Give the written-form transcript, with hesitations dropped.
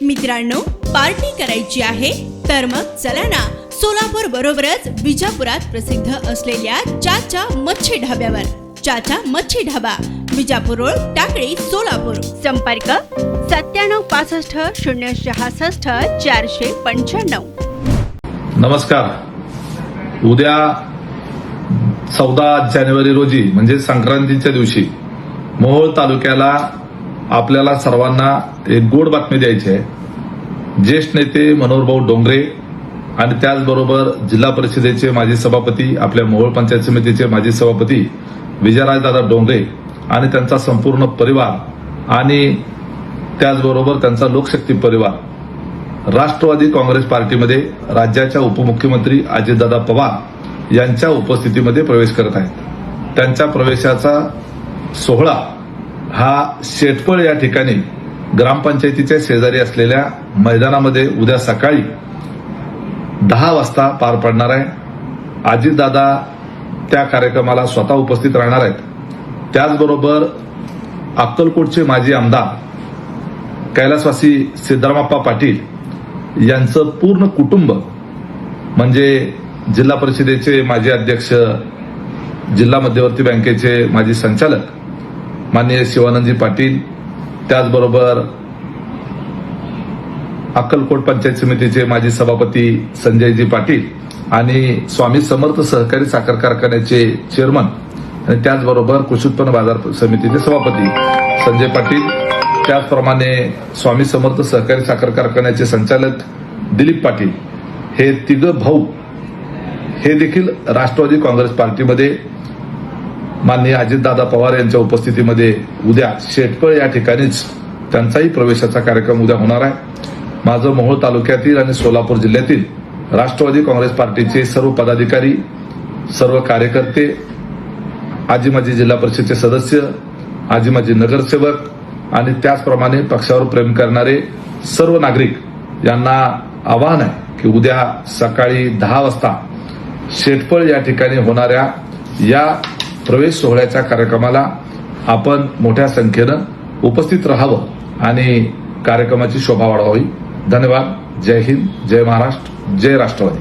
मित्रांनो, पार्टी करायची आहे तर मग चला ना, सोलापूर बरोबरच विजापुरात प्रसिद्ध असलेल्या चाचा मच्छी ढाब्यावर. चाचा मच्छी ढाबा, विजापूर रोड, टाकळी, सोलापूर. संपर्क 9765 066 495. नमस्कार. उद्या 14 जानेवारी रोजी म्हणजे संक्रांतीच्या दिवशी मोहोळ तालुक्याला आपल्याला सर्वांना एक गोड बातमी द्यायची आहे. ज्येष्ठ नेते मनोहरभाऊ डोंगरे आणि त्याचबरोबर जिल्हा परिषदेचे माजी सभापती, आपल्या मोहोळ पंचायत समितीचे माजी सभापती विजयराजदादा डोंगरे आणि त्यांचा संपूर्ण परिवार आणि त्याचबरोबर त्यांचा लोकशक्ती परिवार राष्ट्रवादी काँग्रेस पार्टीमध्ये राज्याच्या उपमुख्यमंत्री अजितदादा पवार यांच्या उपस्थितीमध्ये प्रवेश करत आहेत. त्यांच्या प्रवेशाचा सोहळा हा शेटपळ या ठिकाणी ग्रामपंचायतीच्या शेजारी असलेल्या मैदानामध्ये उद्या सकाळी 10 वाजता पार पडणार आहे. अजितदादा त्या कार्यक्रमाला स्वतः उपस्थित राहणार आहेत. त्याचबरोबर अक्कलकोटचे माजी आमदार कैलासवासी सिद्धरामप्पा पाटील यांचं पूर्ण कुटुंब म्हणजे जिल्हा परिषदेचे माजी अध्यक्ष, जिल्हा मध्यवर्ती बँकेचे माजी संचालक माननीय शिवानंदजी पाटील, त्याचबरोबर अक्कलकोट पंचायत समितीचे माजी सभापती संजयजी पाटील आणि स्वामी समर्थ सहकारी साखर कारखान्याचे चेअरमन आणि त्याचबरोबर कृषी उत्पन्न बाजार समितीचे सभापती संजय पाटील, त्याचप्रमाणे स्वामी समर्थ सहकारी साखर कारखान्याचे संचालक दिलीप पाटील, हे तिघं भाऊ हे देखील राष्ट्रवादी काँग्रेस पार्टीमध्ये माननीय अजितदादा पवार यांच्या उपस्थितीमध्ये उद्या शेटपळ या ठिकाणीच त्यांचाही प्रवेशाचा कार्यक्रम उद्या होणार आहे. माझं मोहोळ तालुक्यातील आणि सोलापूर जिल्ह्यातील राष्ट्रवादी काँग्रेस पार्टीचे सर्व पदाधिकारी, सर्व कार्यकर्ते, आजी माजी जिल्हा परिषदेचे सदस्य, आजी माजी नगरसेवक आणि त्याचप्रमाणे पक्षावर प्रेम करणारे सर्व नागरिक यांना आवाहन आहे की उद्या सकाळी 10 वाजता शेटपळ या ठिकाणी होणाऱ्या या प्रवेश सोहळ्याच्या कार्यक्रमाला आपण मोठ्या संख्येनं उपस्थित राहावं आणि कार्यक्रमाची शोभा वाढवावी. धन्यवाद. जय हिंद, जय महाराष्ट्र, जय राष्ट्रवादी.